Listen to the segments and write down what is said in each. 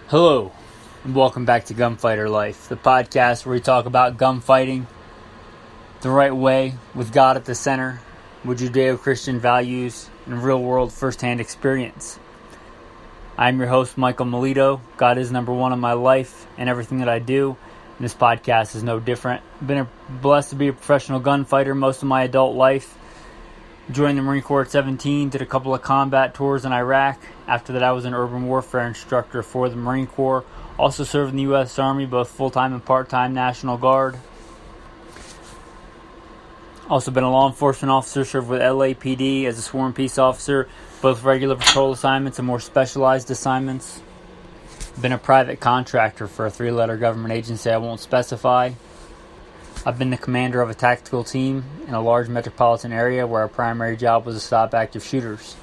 Hello, and welcome back to Gunfighter Life, the podcast where we talk about gunfighting the right way, with God at the center, with Judeo-Christian values and real-world first-hand experience. I'm your host, Michael Melito. God is number one in my life and everything that I do, and this podcast is no different. I've been blessed to be a professional gunfighter most of my adult life. Joined the Marine Corps at 17, did a couple of combat tours in Iraq. After that, I was an urban warfare instructor for the Marine Corps. Also served in the U.S. Army, both full-time and part-time National Guard. Also been a law enforcement officer, served with LAPD as a sworn peace officer, both regular patrol assignments and more specialized assignments. Been a private contractor for a three-letter government agency I won't specify. I've been the commander of a tactical team in a large metropolitan area where our primary job was to stop active shooters.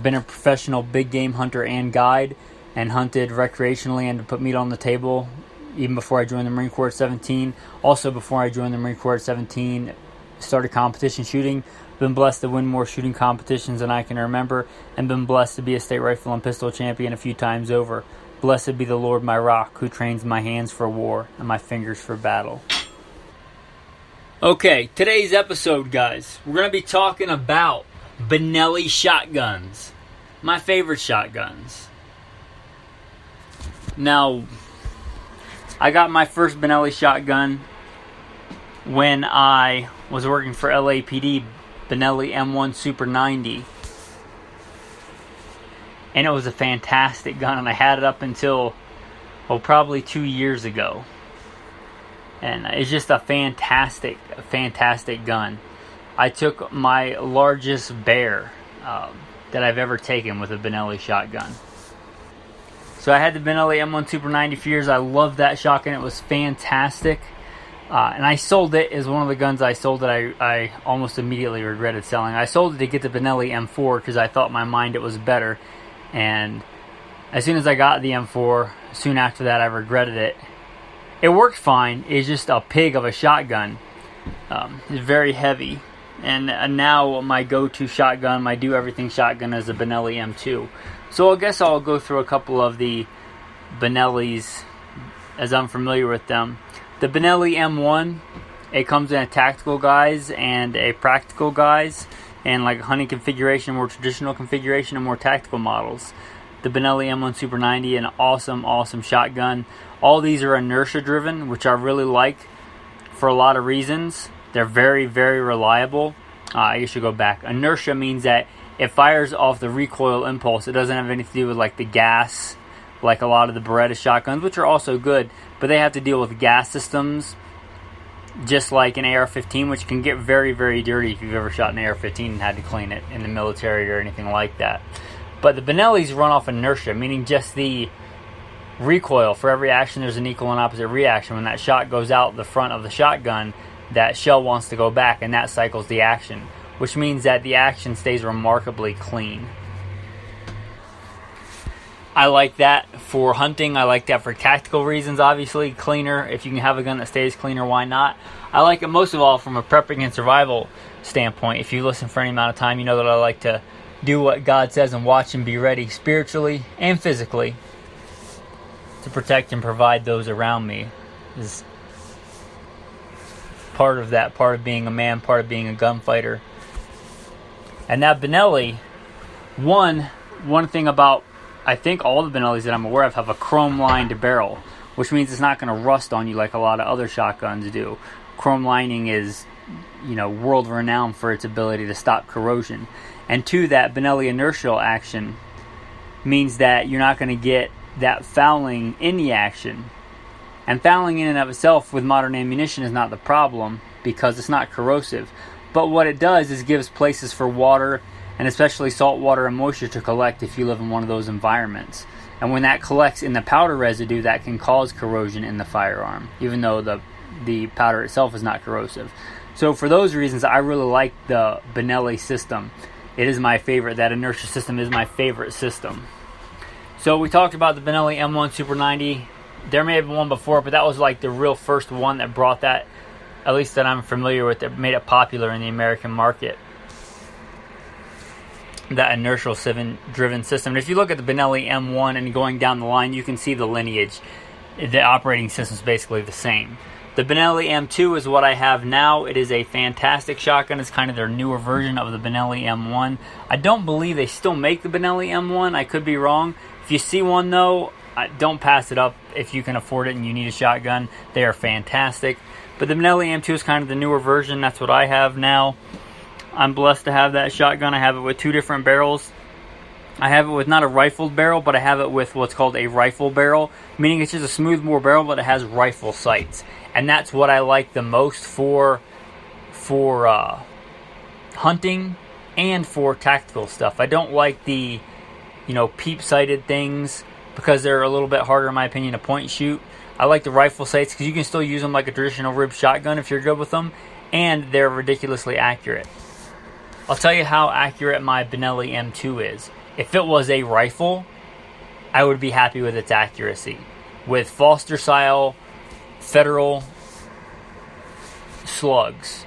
Been a professional big game hunter and guide, and hunted recreationally and to put meat on the table even before I joined the Marine Corps at 17. Also before I joined the Marine Corps at 17, started competition shooting. Been blessed to win more shooting competitions than I can remember, and been blessed to be a state rifle and pistol champion a few times over. Blessed be the Lord my rock, who trains my hands for war and my fingers for battle. Okay, today's episode, guys, we're going to be talking about Benelli shotguns. My favorite shotguns. Now, I got my first Benelli shotgun when I was working for LAPD, Benelli M1 Super 90. And it was a fantastic gun, and I had it up until, probably 2 years ago. And it's just a fantastic gun. I took my largest bear that I've ever taken with a Benelli shotgun. So I had the Benelli M1 Super 90 for years. I loved that shotgun. It was fantastic. And I sold it as one of the guns I sold that I almost immediately regretted selling. I sold it to get the Benelli M4 because I thought in my mind it was better. And as soon as I got the M4, soon after that I regretted it. It worked fine. It's just a pig of a shotgun. It's very heavy. And now my go-to shotgun, my do-everything shotgun, is a Benelli M2. So I guess I'll go through a couple of the Benellis as I'm familiar with them. The Benelli M1, it comes in a tactical guise and a practical guise, and like a hunting configuration, more traditional configuration, and more tactical models. The Benelli M1 Super 90, an awesome shotgun. All these are inertia driven, which I really like for a lot of reasons. They're very reliable. I should go back. Inertia means that it fires off the recoil impulse. It doesn't have anything to do with like the gas, like a lot of the Beretta shotguns, which are also good, but they have to deal with gas systems, just like an AR-15, which can get very dirty if you've ever shot an AR-15 and had to clean it in the military or anything like that. But the Benellis run off inertia, meaning just the recoil. For every action, there's an equal and opposite reaction. When that shot goes out the front of the shotgun, that shell wants to go back, and that cycles the action, which means that the action stays remarkably clean. I like that for hunting. I like that for tactical reasons, obviously. Cleaner. If you can have a gun that stays cleaner, why not? I like it most of all from a prepping and survival standpoint. If you listen for any amount of time, you know that I like to do what God says and watch and be ready spiritually and physically to protect and provide those around me. Is part of that, part of being a man, part of being a gunfighter. And that Benelli, one thing about, I think all the Benellis that I'm aware of have a chrome lined barrel, which means it's not going to rust on you like a lot of other shotguns do. Chrome lining is, world renowned for its ability to stop corrosion. And two, that Benelli inertial action means that you're not going to get that fouling in the action. And fouling in and of itself with modern ammunition is not the problem because it's not corrosive. But what it does is gives places for water, and especially salt water and moisture, to collect if you live in one of those environments. And when that collects in the powder residue, that can cause corrosion in the firearm, even though the powder itself is not corrosive. So for those reasons, I really like the Benelli system. It is my favorite. That inertia system is my favorite system. So we talked about the Benelli M1 Super 90. There may have been one before, but that was like the real first one that brought that, at least that I'm familiar with, that made it popular in the American market. that inertial driven system. And if you look at the Benelli M1 and going down the line, you can see the lineage. The operating system is basically the same. The Benelli M2 is what I have now. It is a fantastic shotgun. It's kind of their newer version of the Benelli M1. I don't believe they still make the Benelli M1. I could be wrong. If you see one, though, don't pass it up if you can afford it and you need a shotgun. They are fantastic. But the Benelli M2 is kind of the newer version. That's what I have now. I'm blessed to have that shotgun. I have it with two different barrels. I have it with not a rifled barrel, but I have it with what's called a rifle barrel, meaning it's just a smoothbore barrel, but it has rifle sights. And that's what I like the most for hunting and for tactical stuff. I don't like the, peep-sighted things because they're a little bit harder, in my opinion, to point and shoot. I like the rifle sights because you can still use them like a traditional rib shotgun if you're good with them, and they're ridiculously accurate. I'll tell you how accurate my Benelli M2 is. If it was a rifle, I would be happy with its accuracy. With Foster-style Federal slugs.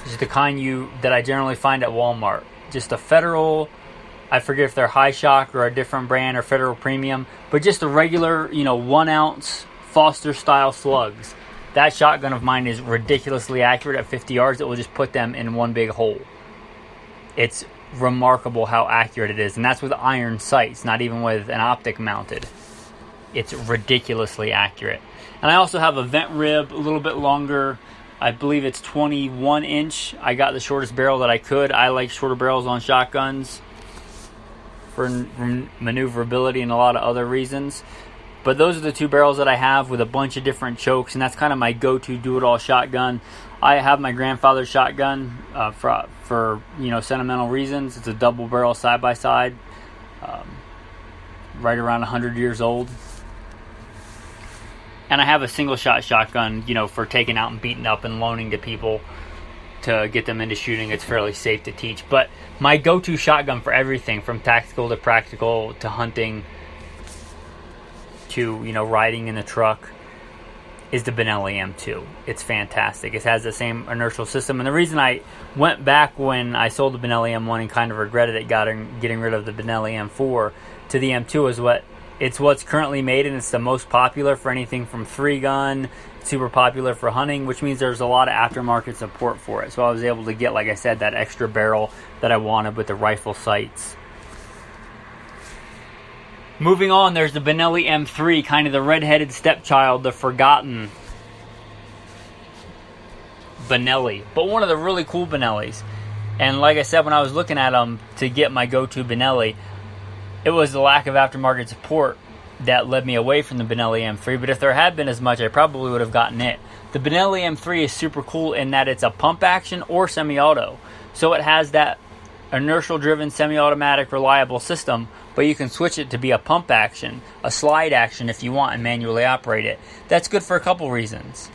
This is the kind that I generally find at Walmart. Just a Federal, I forget if they're High Shock or a different brand or Federal Premium, but just a regular, 1 ounce Foster-style slugs. That shotgun of mine is ridiculously accurate at 50 yards. It will just put them in one big hole. It's remarkable how accurate it is. And that's with iron sights, not even with an optic mounted. It's ridiculously accurate. And I also have a vent rib, a little bit longer. I believe it's 21 inch. I got the shortest barrel that I could. I like shorter barrels on shotguns for maneuverability and a lot of other reasons. But those are the two barrels that I have with a bunch of different chokes, and that's kind of my go-to do-it-all shotgun. I have my grandfather's shotgun for sentimental reasons. It's a double barrel side-by-side, right around 100 years old. And I have a single-shot shotgun, for taking out and beating up and loaning to people to get them into shooting. It's fairly safe to teach. But my go-to shotgun for everything, from tactical to practical to hunting to, riding in the truck, is the Benelli M2. It's fantastic. It has the same inertial system. And the reason I went back when I sold the Benelli M1 and kind of regretted it getting rid of the Benelli M4 to the M2 is it's what's currently made, and it's the most popular for anything from 3-gun, super popular for hunting, which means there's a lot of aftermarket support for it. So I was able to get, like I said, that extra barrel that I wanted with the rifle sights. Moving on, there's the Benelli M3, kind of the red-headed stepchild, the forgotten Benelli, but one of the really cool Benellis. And like I said, when I was looking at them to get my go-to Benelli, it was the lack of aftermarket support that led me away from the Benelli M3, but if there had been as much, I probably would have gotten it. The Benelli M3 is super cool in that it's a pump action or semi-auto. So it has that inertial-driven, semi-automatic, reliable system, but you can switch it to be a pump action, a slide action if you want, and manually operate it. That's good for a couple reasons.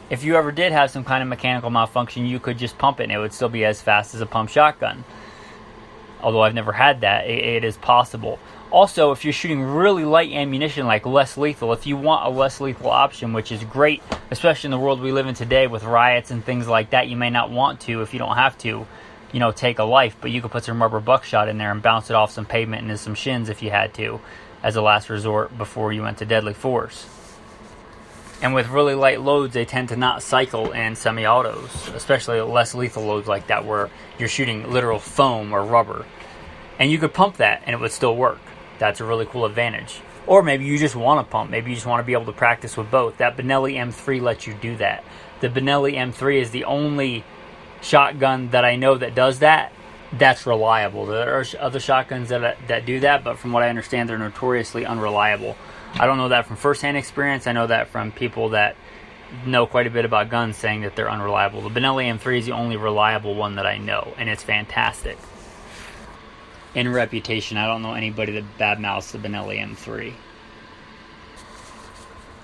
If you ever did have some kind of mechanical malfunction, you could just pump it and it would still be as fast as a pump shotgun. Although I've never had that, it is possible. Also, if you're shooting really light ammunition, like less lethal, if you want a less lethal option, which is great, especially in the world we live in today with riots and things like that, you may not want to if you don't have to, take a life, but you could put some rubber buckshot in there and bounce it off some pavement into some shins if you had to, as a last resort before you went to deadly force. And with really light loads, they tend to not cycle in semi-autos, especially less lethal loads like that where you're shooting literal foam or rubber. And you could pump that and it would still work. That's a really cool advantage. Or maybe you just want to pump. Maybe you just want to be able to practice with both. That Benelli M3 lets you do that. The Benelli M3 is the only shotgun that I know that does that. That's reliable. There are other shotguns that do that, but from what I understand, they're notoriously unreliable. I don't know that from first-hand experience. I know that from people that know quite a bit about guns saying that they're unreliable. The Benelli M3 is the only reliable one that I know, and it's fantastic. In reputation, I don't know anybody that badmouths the Benelli M3.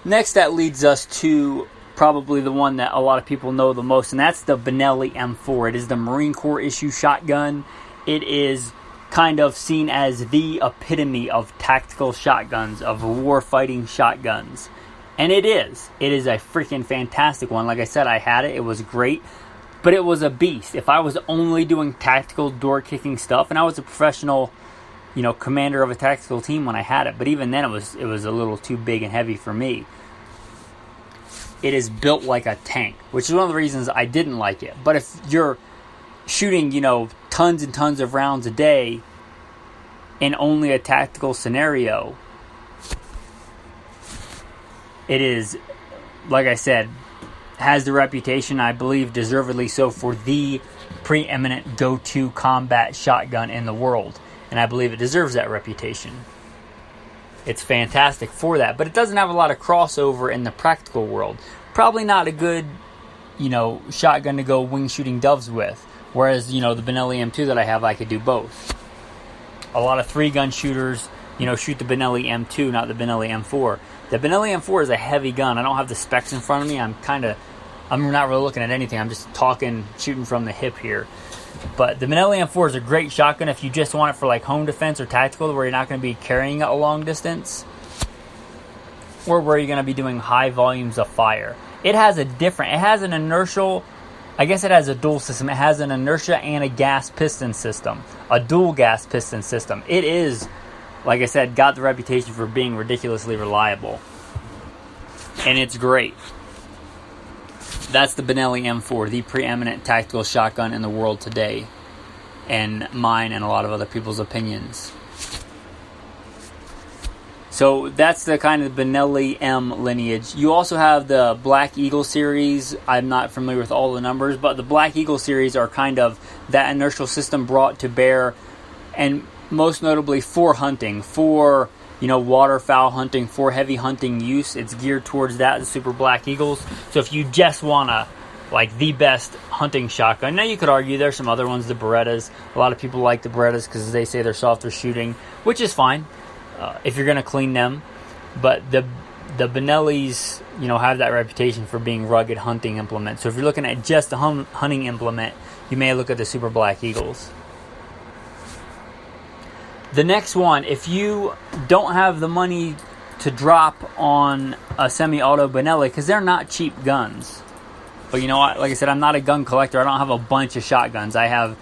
Next, that leads us to probably the one that a lot of people know the most, and that's the Benelli M4. It is the Marine Corps issue shotgun. It is kind of seen as the epitome of tactical shotguns, of war-fighting shotguns. And it is. It is a freaking fantastic one. Like I said, I had it. It was great. But it was a beast. If I was only doing tactical door-kicking stuff, and I was a professional, commander of a tactical team when I had it, but even then it was a little too big and heavy for me. It is built like a tank, which is one of the reasons I didn't like it. But if you're shooting, tons and tons of rounds a day in only a tactical scenario, it is, like I said, has the reputation, I believe deservedly so, for the preeminent go-to combat shotgun in the world. And I believe it deserves that reputation. It's fantastic for that, but it doesn't have a lot of crossover in the practical world. Probably not a good, shotgun to go wing shooting doves with. Whereas, the Benelli M2 that I have, I could do both. A lot of 3-gun shooters, shoot the Benelli M2, not the Benelli M4. The Benelli M4 is a heavy gun. I don't have the specs in front of me. I'm not really looking at anything. I'm just shooting from the hip here. But the Benelli M4 is a great shotgun if you just want it for like home defense or tactical, where you're not going to be carrying it a long distance, or where you're going to be doing high volumes of fire. It has a dual system. It has an inertia and a gas piston system, a dual gas piston system. It is, like I said, got the reputation for being ridiculously reliable. And it's great. That's the Benelli M4, the preeminent tactical shotgun in the world today. And mine and a lot of other people's opinions. So that's the kind of Benelli M lineage. You also have the Black Eagle series. I'm not familiar with all the numbers, but the Black Eagle series are kind of that inertial system brought to bear, and most notably for hunting, for waterfowl hunting, for heavy hunting use. It's geared towards that, the Super Black Eagles. So if you just want the best hunting shotgun, now you could argue there's some other ones, the Berettas. A lot of people like the Berettas because they say they're softer shooting, which is fine if you're going to clean them. But the Benellis, have that reputation for being rugged hunting implements. So if you're looking at just a hunting implement, you may look at the Super Black Eagles. The next one, if you don't have the money to drop on a semi-auto Benelli, because they're not cheap guns. But like I said, I'm not a gun collector. I don't have a bunch of shotguns. I have,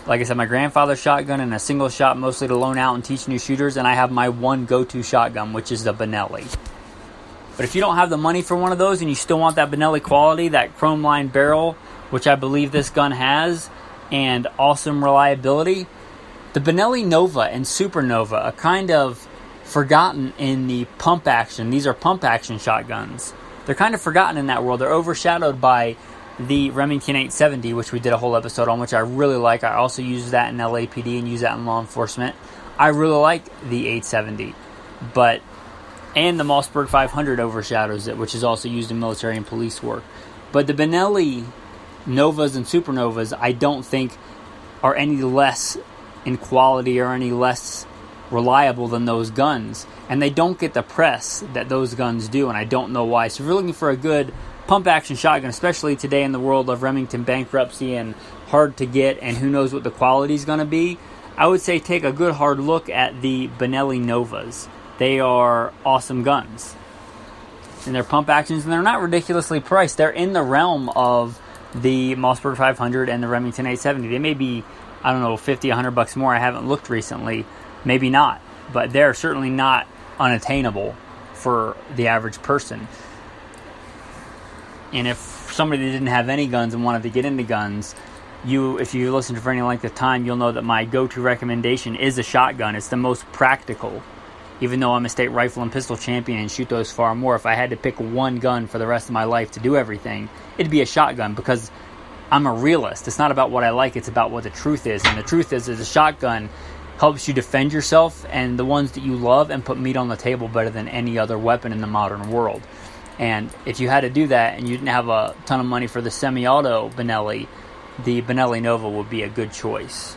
like I said, my grandfather's shotgun and a single shot, mostly to loan out and teach new shooters. And I have my one go-to shotgun, which is the Benelli. But if you don't have the money for one of those and you still want that Benelli quality, that chrome line barrel, which I believe this gun has, and awesome reliability, the Benelli Nova and Supernova are kind of forgotten in the pump action. These are pump action shotguns. They're kind of forgotten in that world. They're overshadowed by the Remington 870, which we did a whole episode on, which I really like. I also use that in LAPD and use that in law enforcement. I really like the 870. And the Mossberg 500 overshadows it, which is also used in military and police work. But the Benelli Novas and Supernovas, I don't think are any less in quality or any less reliable than those guns, and they don't get the press that those guns do, and I don't know why. So if you're looking for a good pump action shotgun, especially today in the world of Remington bankruptcy and hard to get, and who knows what the quality is going to be, I would say take a good hard look at the Benelli Novas. They are awesome guns, and they're pump actions, and they're not ridiculously priced. They're in the realm of the Mossberg 500 and the Remington 870. They may be, I don't know, $50, $100 more. I haven't looked recently. Maybe not. But they're certainly not unattainable for the average person. And if somebody didn't have any guns and wanted to get into guns, if you listen for any length of time, you'll know that my go-to recommendation is a shotgun. It's the most practical. Even though I'm a state rifle and pistol champion and shoot those far more, if I had to pick one gun for the rest of my life to do everything, it'd be a shotgun, because I'm a realist. It's not about what I like, it's about what the truth is. And the truth is a shotgun helps you defend yourself and the ones that you love and put meat on the table better than any other weapon in the modern world. And if you had to do that and you didn't have a ton of money for the semi-auto Benelli, the Benelli Nova would be a good choice.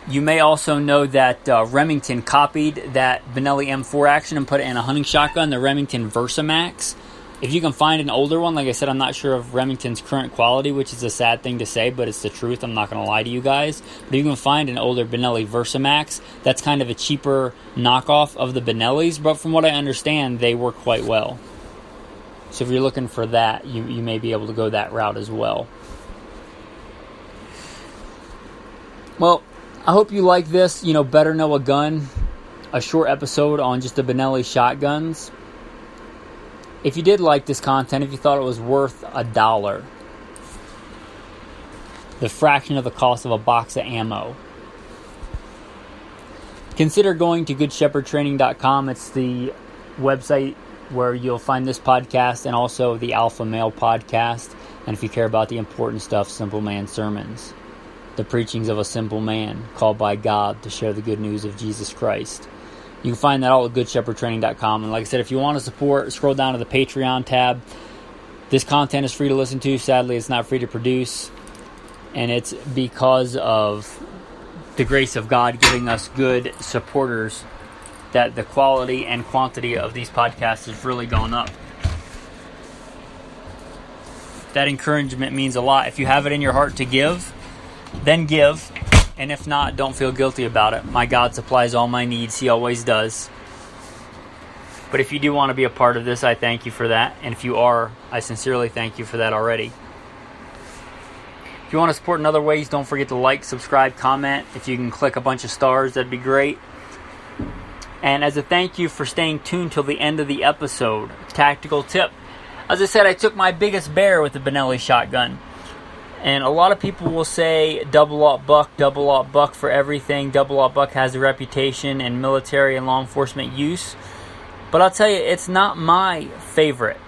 You may also know that Remington copied that Benelli M4 action and put it in a hunting shotgun, the Remington Versamax. If you can find an older one, like I said, I'm not sure of Remington's current quality, which is a sad thing to say, but it's the truth. I'm not going to lie to you guys. But you can find an older Benelli Versamax. That's kind of a cheaper knockoff of the Benellis, but from what I understand, they work quite well. So if you're looking for that, you may be able to go that route as well. Well, I hope you like this, Better Know a Gun, a short episode on just the Benelli shotguns. If you did like this content, if you thought it was worth $1, the fraction of the cost of a box of ammo, consider going to goodshepherdtraining.com. It's the website where you'll find this podcast and also the Alpha Male podcast. And if you care about the important stuff, Simple Man Sermons, the preachings of a simple man called by God to share the good news of Jesus Christ. You can find that all at goodshepherdtraining.com. And like I said, if you want to support, scroll down to the Patreon tab. This content is free to listen to. Sadly, it's not free to produce. And it's because of the grace of God giving us good supporters that the quality and quantity of these podcasts has really gone up. That encouragement means a lot. If you have it in your heart to give, then give. And if not, don't feel guilty about it. My God supplies all my needs. He always does. But if you do want to be a part of this, I thank you for that. And if you are, I sincerely thank you for that already. If you want to support in other ways, don't forget to like, subscribe, comment. If you can click a bunch of stars, that'd be great. And as a thank you for staying tuned till the end of the episode, tactical tip. As I said, I took my biggest bear with the Benelli shotgun. And a lot of people will say double-aught buck for everything. Double-aught buck has a reputation in military and law enforcement use. But I'll tell you, it's not my favorite.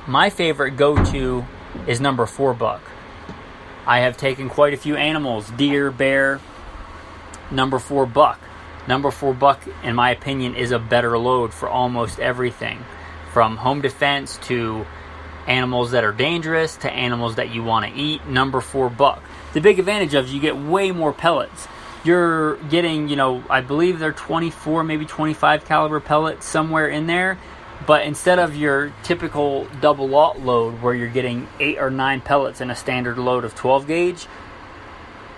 My favorite go-to is number 4 buck. I have taken quite a few animals, deer, bear, number 4 buck. Number 4 buck, in my opinion, is a better load for almost everything. From home defense to animals that are dangerous to animals that you want to eat. Number 4 buck. The big advantage of it, you get way more pellets. You're getting, I believe they're 24, maybe 25 caliber pellets somewhere in there. But instead of your typical double-aught load where you're getting 8 or 9 pellets in a standard load of 12 gauge,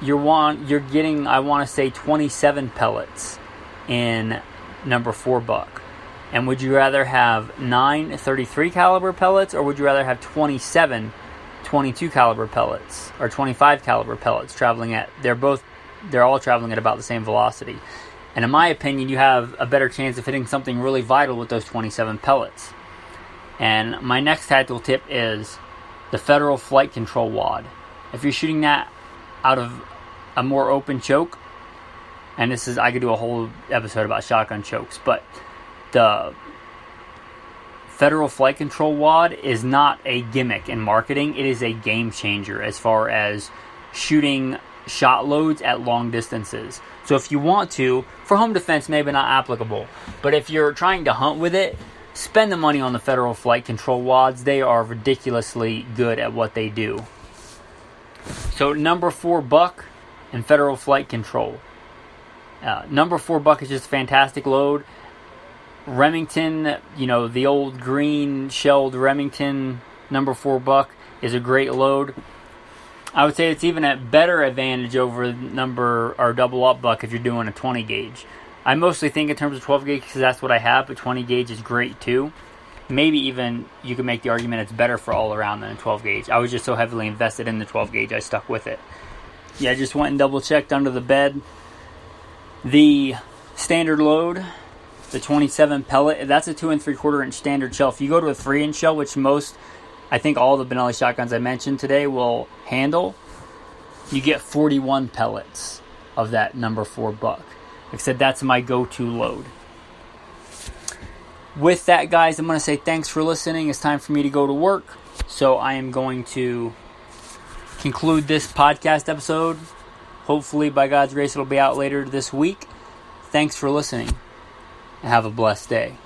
you're getting, I want to say, 27 pellets in number 4 buck. And would you rather have 9 33 caliber pellets, or would you rather have 27 22 caliber pellets or 25 caliber pellets traveling at? They're all traveling at about the same velocity. And in my opinion, you have a better chance of hitting something really vital with those 27 pellets. And my next tactical tip is the Federal Flight Control Wad. If you're shooting that out of a more open choke, and I could do a whole episode about shotgun chokes, but the Federal Flight Control Wad is not a gimmick in marketing. It is a game changer as far as shooting shot loads at long distances. So if you want to, for home defense, maybe not applicable, but if you're trying to hunt with it, spend the money on the Federal Flight Control Wads. They are ridiculously good at what they do. So number 4 buck and Federal Flight Control. Number 4 buck is just a fantastic load. Remington, the old green shelled Remington number 4 buck is a great load. I would say it's even a better advantage over double-aught buck if you're doing a 20 gauge. I mostly think in terms of 12 gauge because that's what I have, but 20 gauge is great too. Maybe even you can make the argument it's better for all around than a 12 gauge. I was just so heavily invested in the 12 gauge, I stuck with it. Yeah, I just went and double checked under the bed. The standard load, the 27 pellet, that's a 2 3/4 inch standard shell. If you go to a 3-inch shell, which I think all the Benelli shotguns I mentioned today will handle, you get 41 pellets of that number 4 buck. Like I said, that's my go-to load. With that, guys, I'm going to say thanks for listening. It's time for me to go to work. So I am going to conclude this podcast episode. Hopefully, by God's grace, it'll be out later this week. Thanks for listening, and have a blessed day.